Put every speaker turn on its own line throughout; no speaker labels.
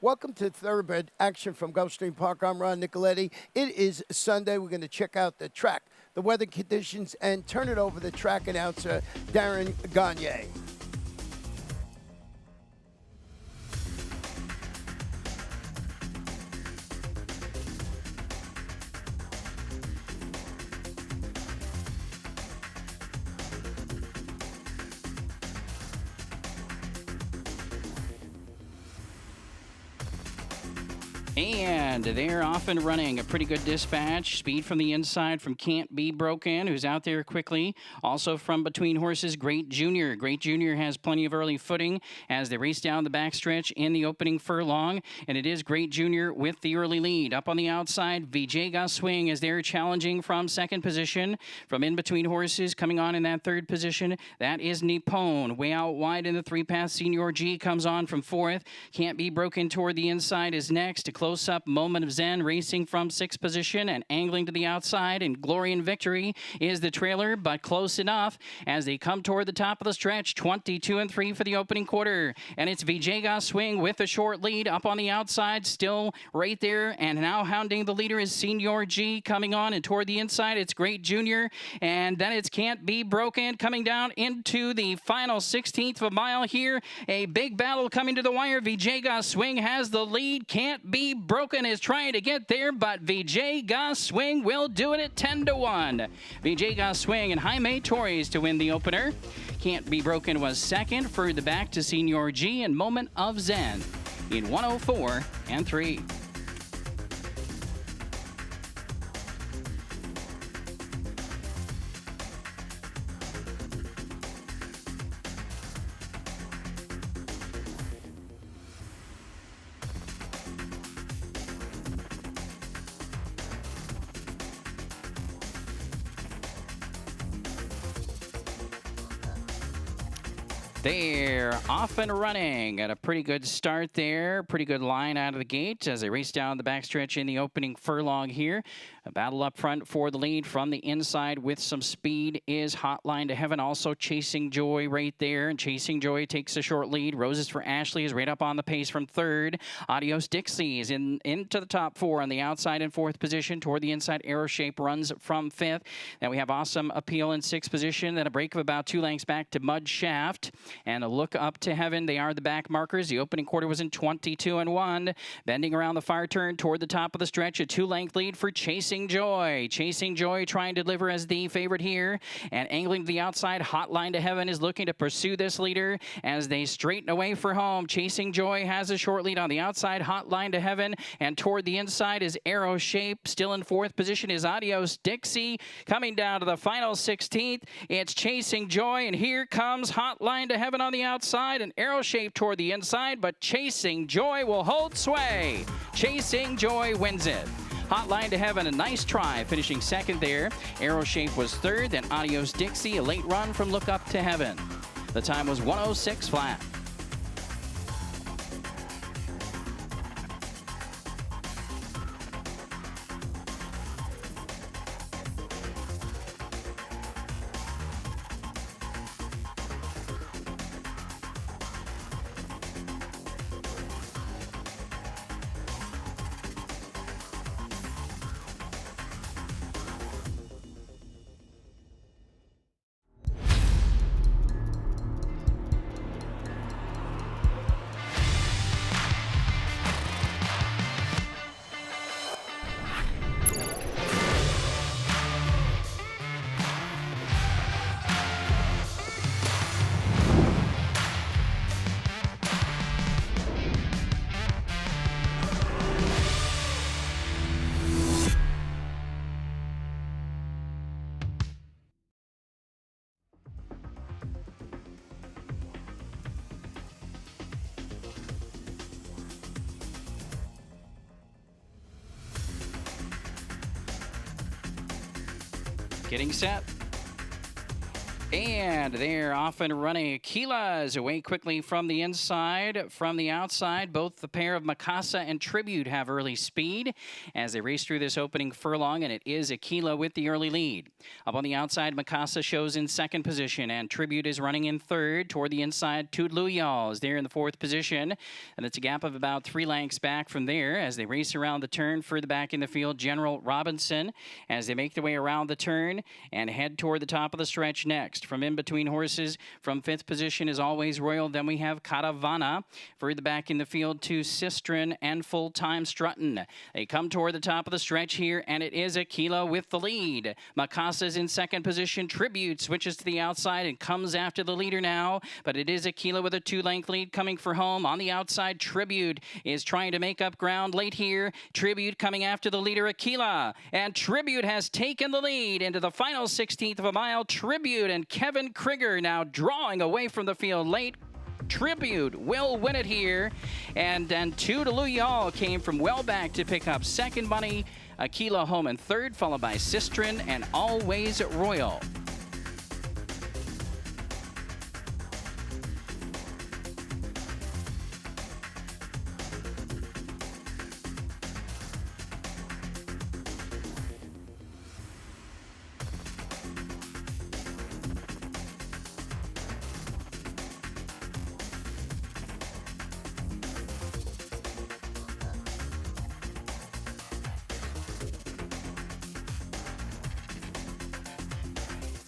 Welcome to Thoroughbred Action from Gulfstream Park. I'm Ron Nicoletti. It is Sunday. We're going to check out the track, the weather conditions, and turn it over to track announcer Darren Gagne.
And they're off and running. A pretty good dispatch. Speed from the inside from Can't Be Broken, who's out there quickly. Also from between horses, Great Junior. Great Junior has plenty of early footing as they race down the backstretch in the opening furlong. And it is Great Junior with the early lead. Up on the outside, VJ Swing as they're challenging from second position. From in between horses, coming on in that third position, that is Nippon. Way out wide in the three-path, Senior G comes on from fourth. Can't Be Broken toward the inside is next. Close-up Moment of Zen racing from sixth position and angling to the outside, and Glory and Victory is the trailer, but close enough as they come toward the top of the stretch. 22 and 3 for the opening quarter, and it's Vijay Swing with a short lead up on the outside, still right there, and now hounding the leader is Senior G coming on, and toward the inside it's Great Junior, and then it's Can't Be Broken coming down into the final 16th of a mile here. A big battle coming to the wire. Vijay Swing has the lead. Can't Be Broken is trying to get there, but Vijay Swing will do it at 10-1. Vijay Swing and Jaime Torres to win the opener. Can't Be Broken was second, further back to Senior G and Moment of Zen in 104 and 3. They're off and running. Got a pretty good start there. Pretty good line out of the gate as they race down the backstretch in the opening furlong here. A battle up front for the lead from the inside with some speed is Hotline to Heaven. Also Chasing Joy right there. And Chasing Joy takes a short lead. Roses for Ashley is right up on the pace from third. Adios Dixie is into the top four on the outside in fourth position. Toward the inside, Arrow Shape runs from fifth. Then we have Awesome Appeal in sixth position. Then a break of about 2 lengths back to Mud Shaft. And a Look Up to Heaven. They are the back markers. The opening quarter was in 22 and 1. Bending around the far turn toward the top of the stretch. A 2-length lead for Chasing Joy. Chasing Joy trying to deliver as the favorite here. And angling to the outside, Hotline to Heaven is looking to pursue this leader as they straighten away for home. Chasing Joy has a short lead on the outside, Hotline to Heaven. And toward the inside is Arrow Shape. Still in fourth position is Adios Dixie. Coming down to the final 16th, it's Chasing Joy. And here comes Hotline to Heaven on the outside, and Arrow Shape toward the inside, but Chasing Joy will hold sway. Chasing Joy wins it. Hotline to Heaven, a nice try, finishing second there. Arrow Shape was third, then Adios Dixie, a late run from Look Up to Heaven. The time was 106 flat. Getting set. And they're off and running. Aquila's away quickly from the inside. From the outside, both the pair of Mikasa and Tribute have early speed as they race through this opening furlong, and it is Aquila with the early lead. Up on the outside, Mikasa shows in second position, and Tribute is running in third. Toward the inside, Toodaloo is there in the fourth position, and it's a gap of about 3 lengths back from there as they race around the turn. Further back in the field, General Robinson as they make their way around the turn and head toward the top of the stretch next. From in between horses, from fifth position is Always Royal. Then we have Caravana. Further back in the field to Sistren and Full Time Strutton. They come toward the top of the stretch here, and it is Aquila with the lead. Mikasa's in second position. Tribute switches to the outside and comes after the leader now, but it is Aquila with a 2-length lead coming for home. On the outside, Tribute is trying to make up ground late here. Tribute coming after the leader, Aquila, and Tribute has taken the lead into the final 16th of a mile. Tribute and Kevin Krieger now drawing away from the field late. Tribute will win it here. And Toodaloo came from well back to pick up second money. Aquila home in third, followed by Sistren and Always Royal.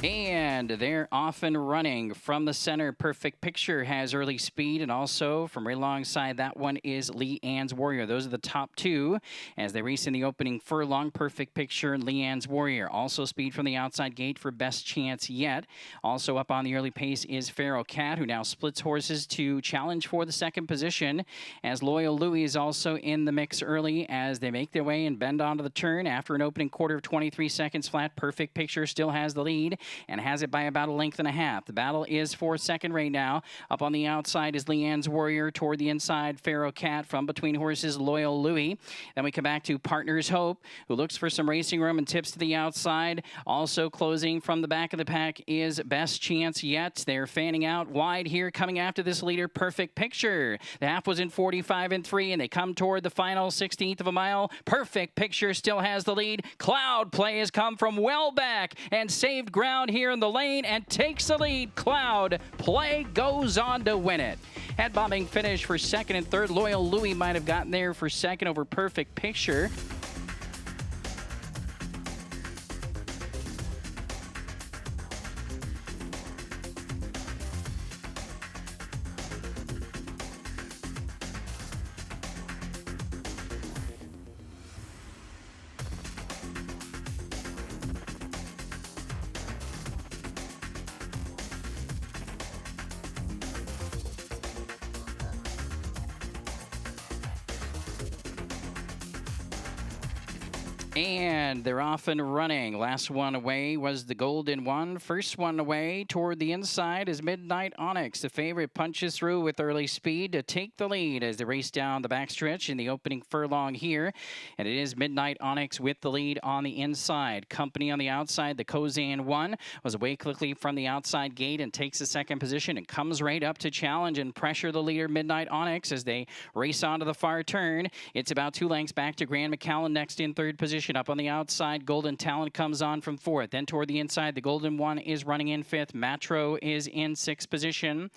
And they're off and running. From the center, Perfect Picture has early speed, and also from right alongside that one is Leanne's Warrior. Those are the top two as they race in the opening furlong. Perfect Picture and Leanne's Warrior. Also speed from the outside gate for Best Chance Yet. Also up on the early pace is Pharaoh Cat, who now splits horses to challenge for the second position, as Loyal Louis is also in the mix early as they make their way and bend onto the turn. After an opening quarter of 23 seconds flat, Perfect Picture still has the lead and has it by about a length and a half. The battle is for second right now. Up on the outside is Leanne's Warrior. Toward the inside, Pharaoh Cat. From between horses, Loyal Louis. Then we come back to Partner's Hope, who looks for some racing room and tips to the outside. Also closing from the back of the pack is Best Chance Yet. They're fanning out wide here, coming after this leader, Perfect Picture. The half was in 45 and 3, and they come toward the final 16th of a mile. Perfect Picture still has the lead. Cloud Play has come from well back and saved ground here in the lane and takes the lead. Cloud Play goes on to win it. Head bombing finish for second and third. Loyal Louis might have gotten there for second over Perfect Picture. And they're off and running. Last one away was the Golden One. First one away toward the inside is Midnight Onyx. The favorite punches through with early speed to take the lead as they race down the backstretch in the opening furlong here. And it is Midnight Onyx with the lead on the inside. Company on the outside, the Kozan One, was away quickly from the outside gate and takes the second position and comes right up to challenge and pressure the leader, Midnight Onyx, as they race onto the far turn. It's about 2 lengths back to Grand McCallum next in third position. Up on the outside, Golden Talent comes on from fourth. Then toward the inside, the Golden One is running in fifth. Matro is in sixth position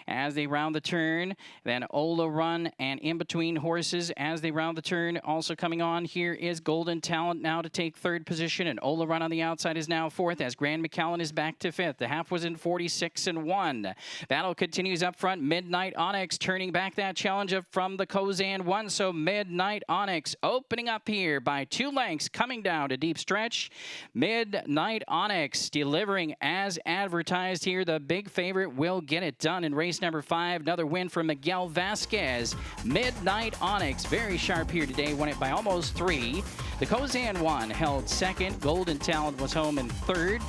as they round the turn. Then Ola Run, and in between horses as they round the turn. Also coming on here is Golden Talent now to take third position, and Ola Run on the outside is now fourth as Grand McCallum is back to fifth. The half was in 46 and 1. Battle continues up front. Midnight Onyx turning back that challenge up from the Kozan One. So Midnight Onyx opening up here by 2 lengths, coming down to deep stretch. Midnight Onyx delivering as advertised here. The big favorite will get it done in race number 5. Another win for Miguel Vasquez. Midnight Onyx, very sharp here today, won it by almost 3. The Kozan One held second. Golden Talent was home in third.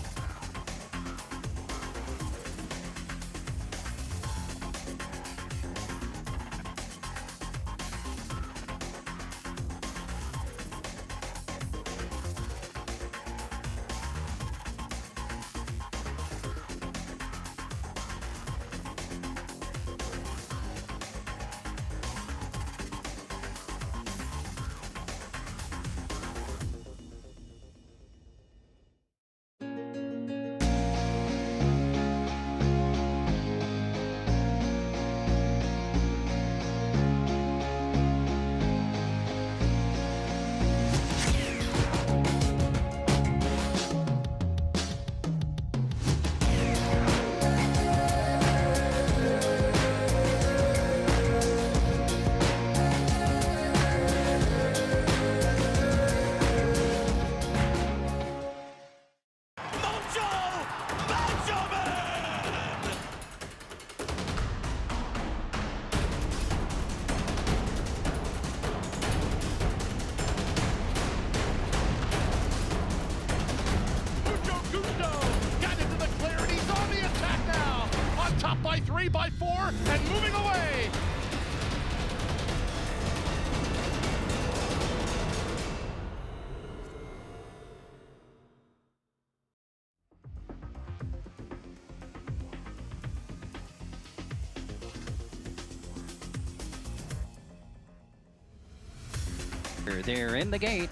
They're in the gate.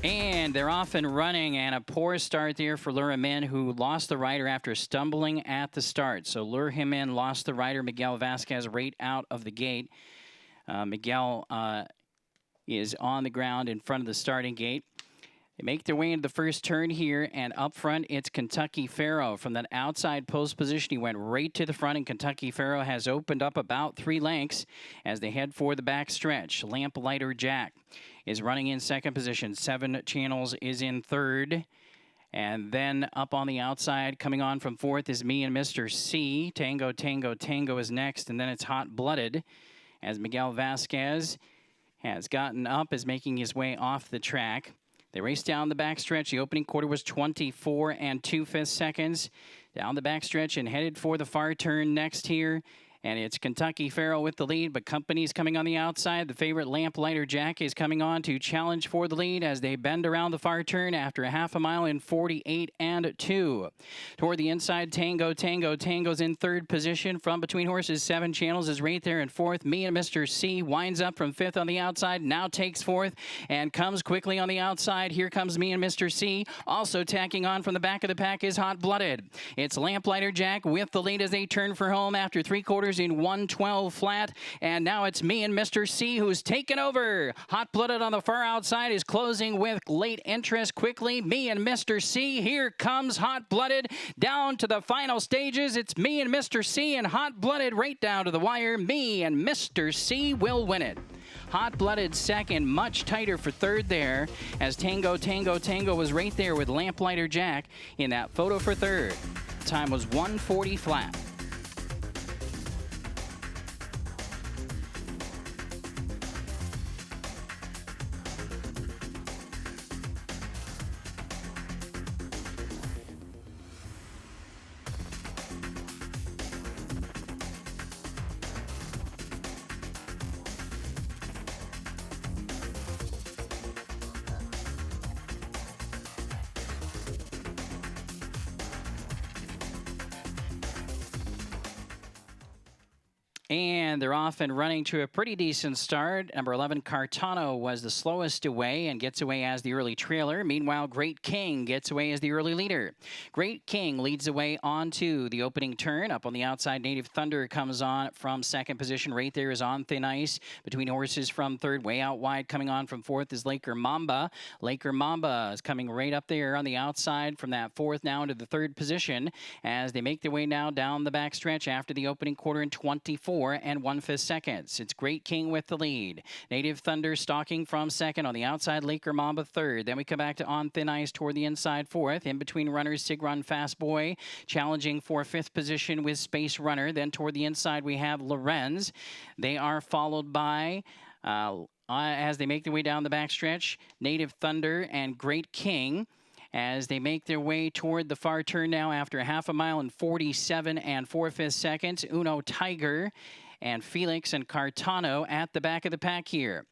And they're off and running, and a poor start there for Lure Him In, who lost the rider after stumbling at the start. So Lure Him In lost the rider, Miguel Vasquez, right out of the gate. Miguel is on the ground in front of the starting gate. They make their way into the first turn here, and up front, it's Kentucky Pharaoh. From that outside post position, he went right to the front, and Kentucky Pharaoh has opened up about 3 lengths as they head for the back stretch. Lamplighter Jack is running in second position. 7 Channels is in third. And then up on the outside, coming on from fourth, is Me and Mr. C. Tango, Tango, Tango is next, and then it's Hot Blooded as Miguel Vasquez has gotten up, is making his way off the track. They race down the backstretch. The opening quarter was 24 2/5 seconds. Down the backstretch and headed for the far turn next here. And it's Kentucky Pharaoh with the lead, but Company's coming on the outside. The favorite Lamplighter Jack is coming on to challenge for the lead as they bend around the far turn after a half a mile in 48 2. Toward the inside, Tango, Tango, Tango's in third position. From between horses, 7 Channels is right there in fourth. Me and Mr. C winds up from fifth on the outside, now takes fourth and comes quickly on the outside. Here comes Me and Mr. C. Also tacking on from the back of the pack is Hot Blooded. It's Lamplighter Jack with the lead as they turn for home after 3/4 in 112 flat, and now it's Me and Mr. C who's taken over. Hot Blooded on the far outside is closing with late interest quickly. Me and Mr. C. Here comes Hot Blooded down to the final stages. It's Me and Mr. C and Hot Blooded right down to the wire. Me and Mr. C will win it. Hot Blooded second, much tighter for third there, as Tango, Tango, Tango was right there with Lamplighter Jack in that photo for third. Time was 140 flat. And they're off and running to a pretty decent start. Number 11, Cartano, was the slowest away and gets away as the early trailer. Meanwhile, Great King gets away as the early leader. Great King leads away onto the opening turn. Up on the outside, Native Thunder comes on from second position. Right there is On Thin Ice between horses from third. Way out wide, coming on from fourth, is Laker Mamba. Laker Mamba is coming right up there on the outside from that fourth now into the third position as they make their way now down the backstretch after the opening quarter in 24 1/5 seconds. It's Great King with the lead. Native Thunder stalking from second. On the outside, Laker Mamba third. Then we come back to On Thin Ice toward the inside fourth. In between runners, Sigron Fast Boy challenging for fifth position with Space Runner. Then toward the inside, we have Lorenz. They are followed by as they make their way down the backstretch, Native Thunder and Great King, as they make their way toward the far turn now after a half a mile in 47 4/5 seconds. Uno Tiger and Felix and Cartano at the back of the pack here.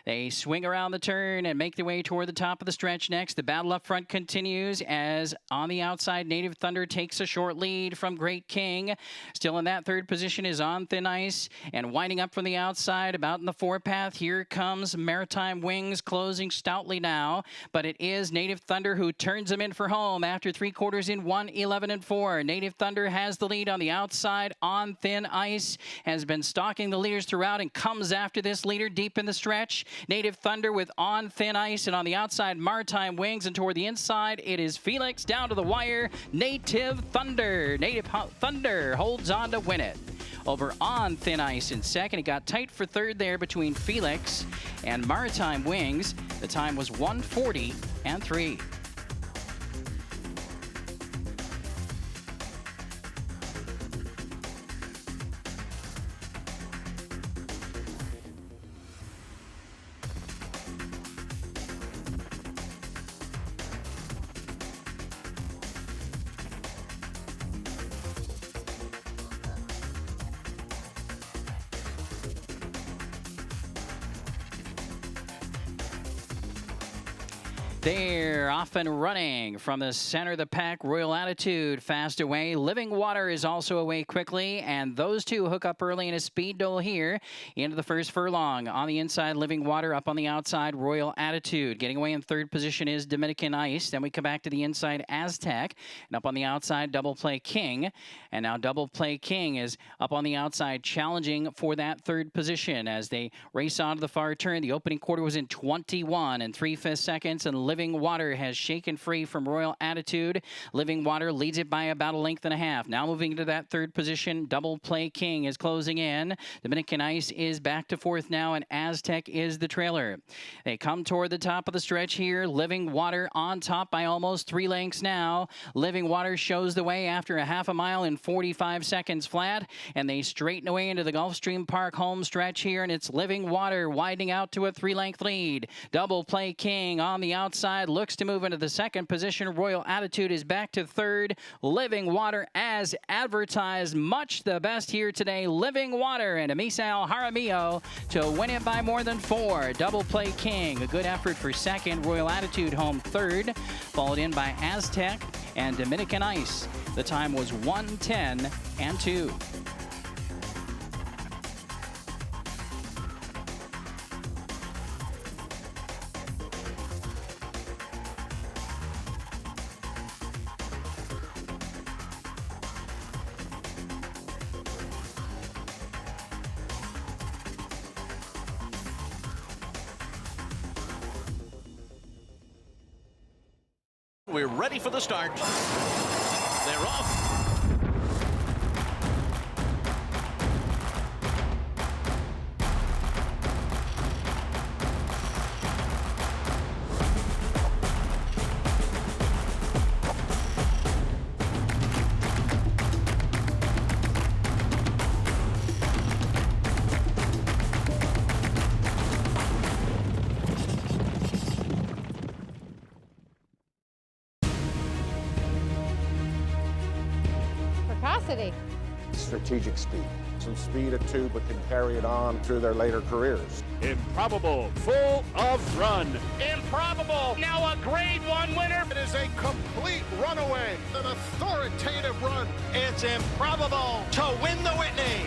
They swing around the turn and make their way toward the top of the stretch next. The battle up front continues as on the outside, Native Thunder takes a short lead from Great King. Still in that third position is On Thin Ice, and winding up from the outside about in the four-path, here comes Maritime Wings closing stoutly now, but it is Native Thunder who turns them in for home after 3/4 in 1:11 4. Native Thunder has the lead on the outside. On Thin Ice has been stalking the leaders throughout and comes after this leader deep in the stretch. Native Thunder with On Thin Ice, and on the outside, Maritime Wings, and toward the inside, it is Felix down to the wire. Native Thunder holds on to win it over On Thin Ice in second. It got tight for third there between Felix and Maritime Wings. The time was 140 3. They're off and running from the center of the pack. Royal Attitude fast away. Living Water is also away quickly, and those two hook up early in a speed duel here into the first furlong. On the inside, Living Water. Up on the outside, Royal Attitude. Getting away in third position is Dominican Ice. Then we come back to the inside, Aztec. And up on the outside, Double Play King. And now Double Play King is up on the outside, challenging for that third position as they race on to the far turn. The opening quarter was in 21 and 3/5 seconds, and Living Water has shaken free from Royal Attitude. Living Water leads it by about a length and a half. Now moving into that third position, Double Play King is closing in. Dominican Ice is back to fourth now, and Aztec is the trailer. They come toward the top of the stretch here. Living Water on top by almost 3 lengths now. Living Water shows the way after a half a mile in 45 seconds flat, and they straighten away into the Gulfstream Park home stretch here, and it's Living Water widening out to a 3-length lead. Double Play King on the outside looks to move into the second position. Royal Attitude is back to third. Living Water, as advertised, much the best here today. Living Water and Amisal Jaramillo to win it by more than 4. Double Play King, a good effort for second. Royal Attitude home third, followed in by Aztec and Dominican Ice. The time was 1:10 and 2.
We're ready for the start. They're off.
Strategic speed. Some speed at 2, but can carry it on through their later careers.
Improbable, full of run.
Improbable, now a Grade 1 winner.
It is a complete runaway, an authoritative run.
It's Improbable to win the Whitney.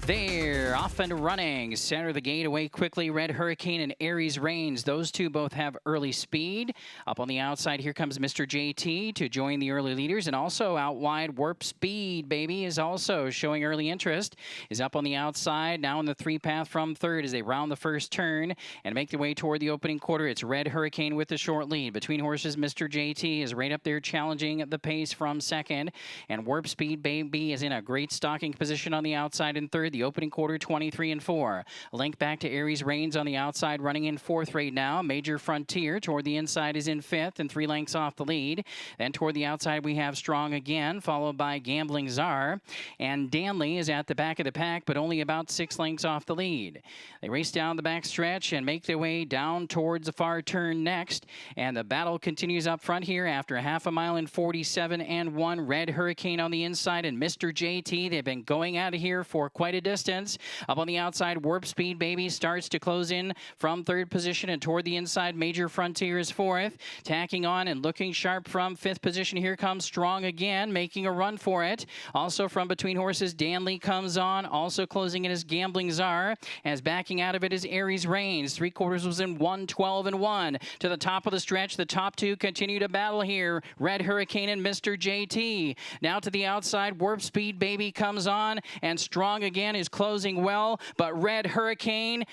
They're off and running. Center of the gate away quickly. Red Hurricane and Aries Reigns. Those two both have early speed. Up on the outside, here comes Mr. JT to join the early leaders. And also out wide, Warp Speed, baby, is also showing early interest. Is up on the outside, now in the 3-path from third as they round the first turn and make their way toward the opening quarter. It's Red Hurricane with the short lead. Between horses, Mr. JT is right up there challenging the pace from second. And Warp Speed, baby, is in a great stalking position on the outside in third. The opening quarter, 23 and 4. A link back to Aries Reigns on the outside, running in fourth right now. Major Frontier toward the inside is in fifth and 3 lengths off the lead. Then toward the outside, we have Strong again, followed by Gambling Czar. And Danley is at the back of the pack, but only about 6 lengths off the lead. They race down the back stretch and make their way down towards the far turn next. And the battle continues up front here after a half a mile in 47 and 1. Red Hurricane on the inside and Mr. JT. They've been going out of here for quite a distance. Up on the outside, Warp Speed, baby, starts to close in from third position, and toward the inside, Major Frontier is fourth. Tacking on and looking sharp from fifth position. Here comes Strong again, making a run for it. Also from between horses, Danley comes on. Also closing in is Gambling Czar. As backing out of it is Aries Reigns. 3/4 was in 1:12 and 1. To the top of the stretch, the top two continue to battle here. Red Hurricane and Mr. JT. Now to the outside, Warp Speed, baby, comes on, and Strong again is closing well, but Red Hurricane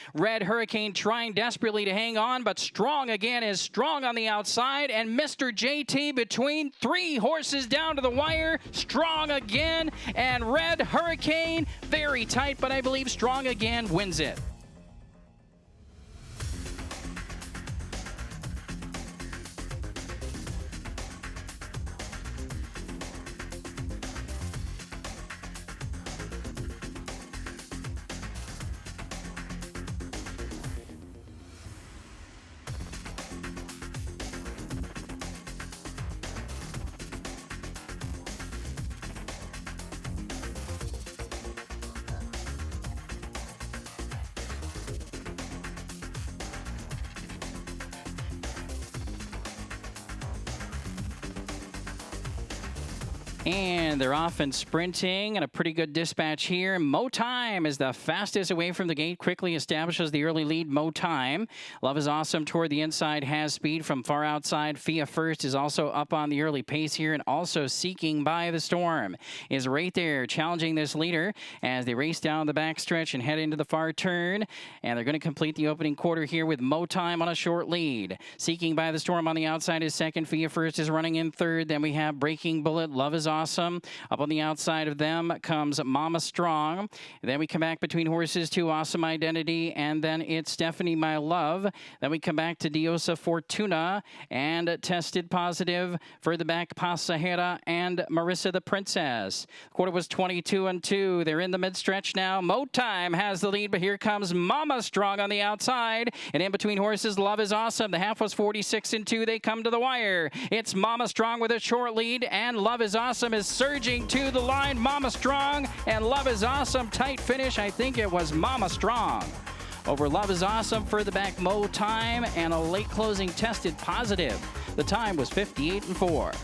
trying desperately to hang on, but Strong again is Strong on the outside, and Mr. JT between 3 horses down to the wire. Strong again, and Red Hurricane very tight, but I believe Strong again wins it. And they're off and sprinting, and a pretty good dispatch here. Mo Time is the fastest away from the gate, quickly establishes the early lead. Mo Time. Love is Awesome toward the inside, has speed from far outside. Fia First is also up on the early pace here, and also Seeking by the Storm is right there, challenging this leader as they race down the backstretch and head into the far turn. And they're going to complete the opening quarter here with Mo Time on a short lead. Seeking by the Storm on the outside is second. Fia First is running in third. Then we have Breaking Bullet. Love is Awesome. Up on the outside of them comes Mama Strong. Then we come back between horses to Awesome Identity, and then it's Stephanie My Love. Then we come back to Diosa Fortuna and Tested Positive. Further back, Pasajera and Marissa the Princess. Quarter was 22-2. They're in the mid-stretch now. Mo Time has the lead, but here comes Mama Strong on the outside. And in between horses, Love is Awesome. The half was 46-2. They come to the wire. It's Mama Strong with a short lead, and Love is Awesome is surging to the line. Mama Strong and Love is Awesome. Tight finish. I think it was Mama Strong over Love is Awesome. Further back, Mo Time and a late closing Tested Positive. The time was 58-4.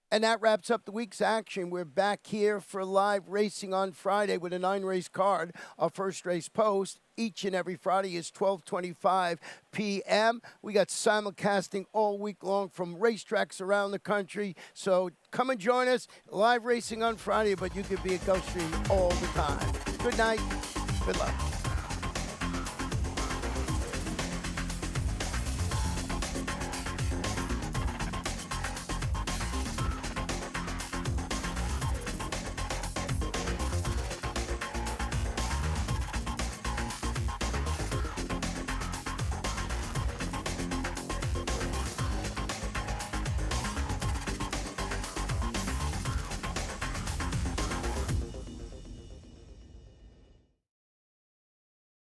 And that wraps up the week's action. We're back here for live racing on Friday with a 9-race card. Our first race post each and every Friday is 12:25 p.m. We got simulcasting all week long from racetracks around the country. So come and join us. Live racing on Friday, but you could be at Gulfstream all the time. Good night. Good luck.